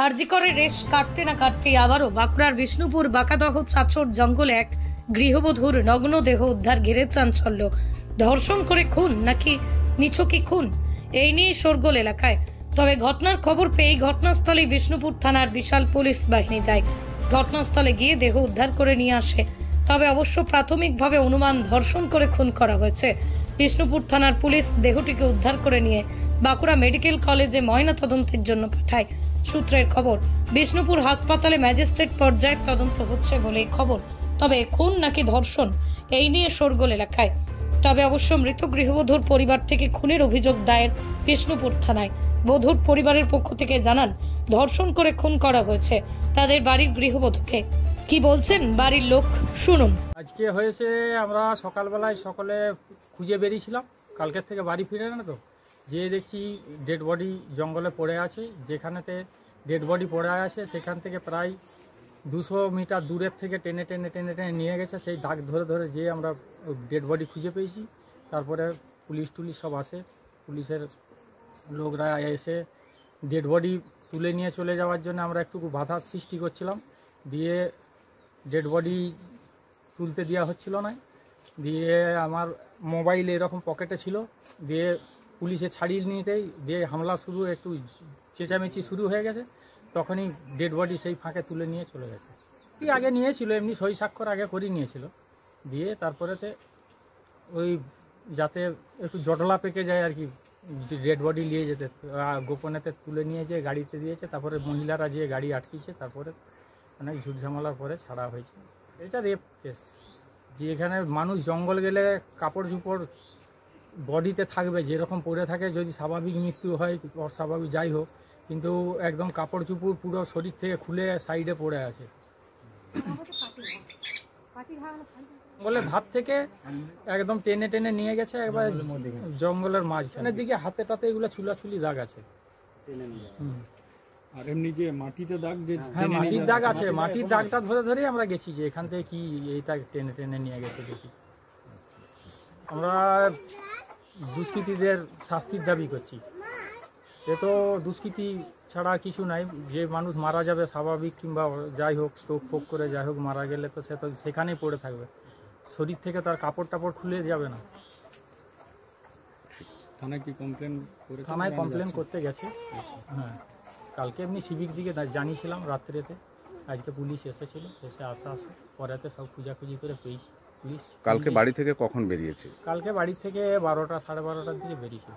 আরজি করে রেশ কাটতে না কাটতে আবারও বাঁকুড়ার বিষ্ণুপুর বাঁকাদহ চাচর জঙ্গলে এক গৃহবধূর নগ্ন দেহ উদ্ধার ঘিরে চাঞ্চল্য। ধর্ষণ করে খুন নাকি নিছকি খুন, এই নিয়ে শোরগোল এলাকায়। তবে ঘটনার খবর পেয়ে ঘটনাস্থলে বিষ্ণুপুর থানার বিশাল পুলিশ বাহিনী যায়। ঘটনাস্থলে গিয়ে দেহ উদ্ধার করে নিয়ে আসে। তবে অবশ্য প্রাথমিকভাবে অনুমান ধর্ষণ করে খুন করা হয়েছে। বিষ্ণুপুর থানার পুলিশ দেহটিকে উদ্ধার করে নিয়ে বাঁকুড়া মেডিকেল কলেজে ময়না তদন্তের জন্য পাঠায়। সূত্রের খবর, বিষ্ণুপুর হাসপাতালে ম্যাজিস্ট্রেট পর্যায়ে তদন্ত হচ্ছে বলেই খবর। তবে খুন নাকি ধর্ষণ, এই নিয়ে শোরগোল এলাকায়। তবে অবশ্য মৃত গৃহবধূর পরিবার থেকে খুনের অভিযোগ দায়ের বিষ্ণুপুর থানায়। বধূর পরিবারের পক্ষ থেকে জানান ধর্ষণ করে খুন করা হয়েছে তাদের বাড়ির গৃহবধূকে। কি বলছেন বাড়ির লোক, শুনুন। আজকে হয়েছে, আমরা সকালবেলায় সকলে খুঁজে বেরিয়েছিলাম, কালকের থেকে বাড়ি ফিরে না তো, যেয়ে দেখছি ডেড বডি জঙ্গলে পড়ে আছে। যেখানেতে ডেড বডি পড়ে আছে সেখান থেকে প্রায় 200 মিটার দূরের থেকে টেনে টেনে টেনে টেনে নিয়ে গেছে। সেই দাগ ধরে ধরে যেয়ে আমরা ডেড বডি খুঁজে পেয়েছি। তারপরে পুলিশ টুলিশ সব আসে, পুলিশের লোকরা এসে ডেড বডি তুলে নিয়ে চলে যাওয়ার জন্য আমরা একটু বাধার সৃষ্টি করছিলাম। দিয়ে ডেড বডি তুলতে দেওয়া হচ্ছিল না। দিয়ে আমার মোবাইল এরকম পকেটে ছিল, দিয়ে পুলিশে ছাড়িয়ে নিতেই দিয়ে হামলা শুরু, একটু চেঁচামেচি শুরু হয়ে গেছে। তখনই ডেড বডি সেই ফাঁকে তুলে নিয়ে চলে গেছে। কি আগে নিয়েছিল, এমনি সই স্বাক্ষর আগে করে নিয়েছিল। দিয়ে তারপরেতে ওই যাতে একটু জটলা পেকে যায় আর কি, ডেড বডি নিয়ে যেতে গোপনেতে তুলে নিয়ে যেয়ে গাড়িতে দিয়েছে। তারপরে মহিলারা যেয়ে গাড়ি আটকিয়েছে। তারপরে অনেক ঝুট ঝামেলার পরে ছাড়া হয়েছে। এটা রেপ কেস। যে এখানে মানুষ জঙ্গল গেলে কাপড় চুপড় বডিতে থাকবে, যেরকম পরে থাকে, যদি স্বাভাবিক মৃত্যু হয় অস্বাভাবিক যাই হোক, কিন্তু একদম কাপড় চুপড় পুরো শরীর থেকে খুলে সাইডে পড়ে আছে। বলে ধার থেকে একদম টেনে টেনে নিয়ে গেছে, একবার জঙ্গলের মাঝখানের দিকে হাতে টাতে এগুলো ছুলাছুলি দাগ আছে। আর এমনি যে মাটিতে দাগ, যে হ্যাঁ মাটির দাগ আছে, মাটির দাগটা ধরে ধরেই আমরা গেছি যে এখান থেকে কি এইটা টেনে টেনে নিয়ে গেছে দেখি। আমরা দুষ্কৃতীদের শাস্তির দাবি করছি। এ তো দুষ্কৃতি ছাড়া কিছু নাই। যে মানুষ মারা যাবে স্বাভাবিক কিংবা যাই হোক স্ট্রোক ফোক করে যাই হোক মারা গেলে তো সে তো সেখানেই পড়ে থাকবে, শরীর থেকে তার কাপড় টাপড় খুলে যাবে না। থানায় কি কমপ্লেন করে? থানায় কমপ্লেন করতে গেছে। হ্যাঁ, কালকে এমনি সিভিক দিকে জানিয়েছিলাম রাত্রেতে। আজকে পুলিশ এসেছিল, এসে আসা পরেতে সব খুঁজাখুঁজি করে পেয়েছি। পুলিশ কালকে বাড়ি থেকে কখন বেরিয়েছে? কালকে বাড়ি থেকে 12টা সাড়ে 12টার দিকে বেরিয়েছিল।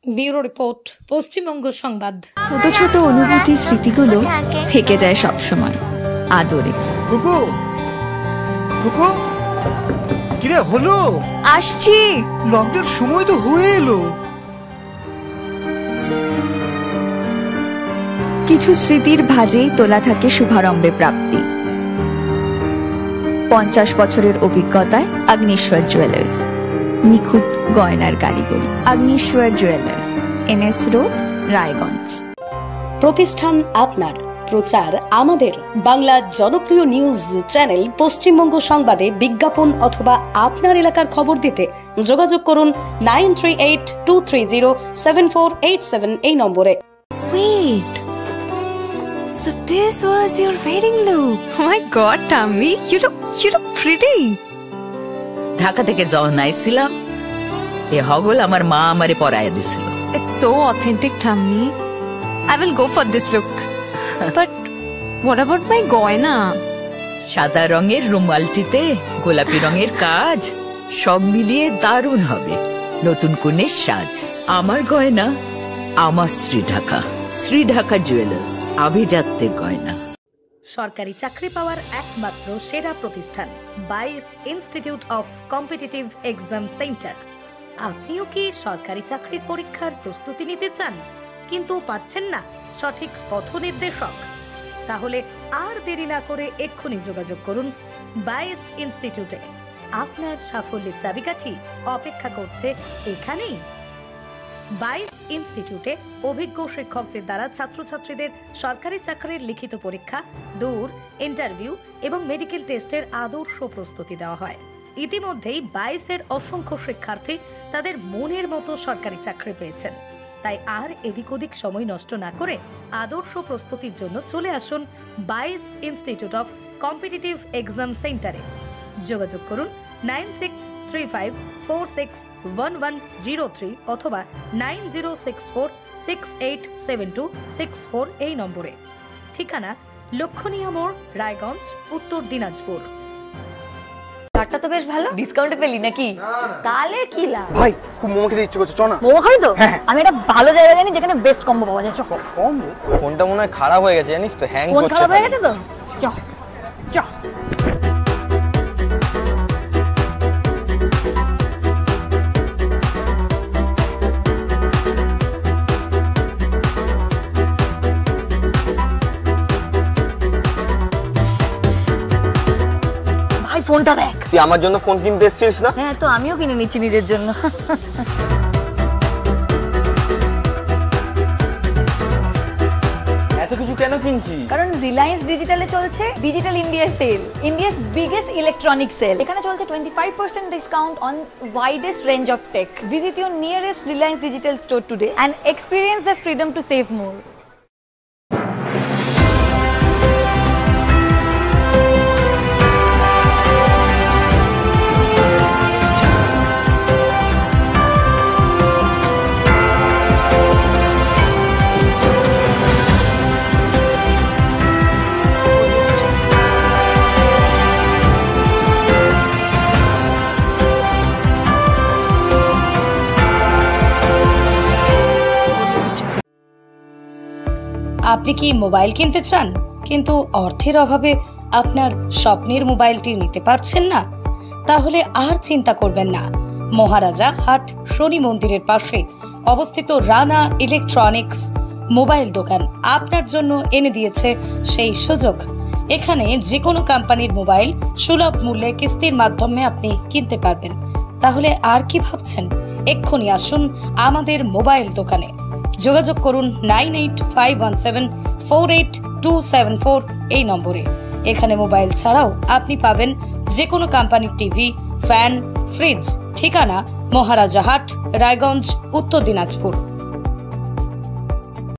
ব্যুরো রিপোর্ট, পশ্চিমবঙ্গ সংবাদ। ছোট ছোট অনুভূতি স্মৃতিগুলো থেকে যায় সব সময় আদরে। কুকু কুকু, কিরে হলো? আসছি, লকডাউন সময় তো হয়ে এলো। কিছু স্মৃতির ভাজেই তোলা থাকে শুভারম্ভে প্রাপ্তি। 50 বছরের অভিজ্ঞতায় আগ্নেশ্বর জুয়েলার্স, নিখুঁত গয়নার কারিগরি। Agneshwar jewellers, NS road, Raiganj. প্রতিষ্ঠান আপনার, প্রচার আমাদের। বাংলা জনপ্রিয় নিউজ চ্যানেল পশ্চিমবঙ্গ সংবাদে বিজ্ঞাপন অথবা আপনার এলাকার খবর দিতে যোগাযোগ করুন 9382307487 এই নম্বরে। Wait, so this was your wedding look? Oh my God, Tammy, you look pretty. Dhaka থেকে যখন আইছিলাম এ হগল আমার মা আমারে পরাইয়া দিছিল। It's so authentic, Tammy. I will go for this look. But what about my goina? সাদা রঙের রুমালটিতে গোলাপি রঙের কাজ, সব মিলিয়ে দারুণ হবে নতুন কনের সাজ। আমার গয়না আমার শ্রী ঢাকা জুয়েলার্স, আভিজাত্যের গয়না। সরকারি চাকরি পাওয়ার একমাত্র সেরা প্রতিষ্ঠান 22 institute of competitive exam centre. আপনিও কি সরকারি চাকরির পরীক্ষার প্রস্তুতি নিতে চান কিন্তু পাচ্ছেন না সঠিক পথ নির্দেশক? তাহলে আর দেরি না করে এক্ষুনি যোগাযোগ করুন 22 ইনস্টিটিউটে। আপনার সাফল্যের চাবিকাঠি অপেক্ষা করছে এখানেই। 22 ইনস্টিটিউটে অভিজ্ঞ শিক্ষকদের দ্বারা ছাত্রছাত্রীদের সরকারি চাকরির লিখিত পরীক্ষা, দূর ইন্টারভিউ এবং মেডিকেল টেস্টের আদর্শ প্রস্তুতি দেওয়া হয়। ইতিমধ্যেই 22-এর অসংখ্য শিক্ষার্থী তাদের মনের মতো সরকারি চাকরি পেয়েছেন। তাই আর এদিক ওদিক সময় নষ্ট না করে আদর্শ প্রস্তুতির জন্য চলে আসুন বাইস ইনস্টিটিউট অফ কম্পিটিটিভ এক্সাম সেন্টারে। যোগাযোগ করুন 9635461103 অথবা 9064687264 এই নম্বরে। ঠিকানা লক্ষণীয় মোড়, রায়গঞ্জ, উত্তর দিনাজপুর। কার্ডটা তো বেশ ভালো, ডিসকাউন্টে পেলি নাকি? তাহলে কি লাভ? ভাই খুব মোমো খেতে ইচ্ছে করছে, চ না। মোমো খাবি তো? আমি একটা ভালো জায়গা জানি যেখানে বেস্ট কম্বো পাওয়া যায়। চ। কম্বো? ফোনটা মনে হয় খারাপ হয়ে গেছে, জানিস তো, হ্যাং করছে। ফোন খারাপ হয়ে গেছে তো? চ চ। ফোনটা দেখ। তুই আমার জন্য ফোন কিনতে এসেছিস না? হ্যাঁ, তো আমিও কিনে নিচ্ছি নিজের জন্য। এত কিছু কেন কিনছিস? কারণ রিলায়েন্স ডিজিটালে চলছে digital India sale, India's biggest electronic sale. এখানে চলছে 25% discount on widest range of tech. Visit your nearest Reliance digital store today and experience the freedom to save more. আপনি কি মোবাইল কিনতে চান কিন্তু অর্থের অভাবে আপনার স্বপ্নের মোবাইলটি নিতে পারছেন না? তাহলে আর চিন্তা করবেন না। মহারাজা হাট শনি মন্দিরের পাশে অবস্থিত রানা ইলেকট্রনিক্স মোবাইল দোকান আপনার জন্য এনে দিয়েছে সেই সুযোগ। এখানে যে কোনো কোম্পানির মোবাইল সুলভ মূল্যে কিস্তির মাধ্যমে আপনি কিনতে পারবেন। তাহলে আর কি ভাবছেন? এক্ষুনি আসুন আমাদের মোবাইল দোকানে। যোগাযোগ করুন 9851748274 এই নম্বরে। এখানে মোবাইল ছাড়াও আপনি পাবেন যে কোনো কোম্পানির টিভি, ফ্যান, ফ্রিজ। ঠিকানা মহারাজা হাট, রায়গঞ্জ, উত্তর দিনাজপুর।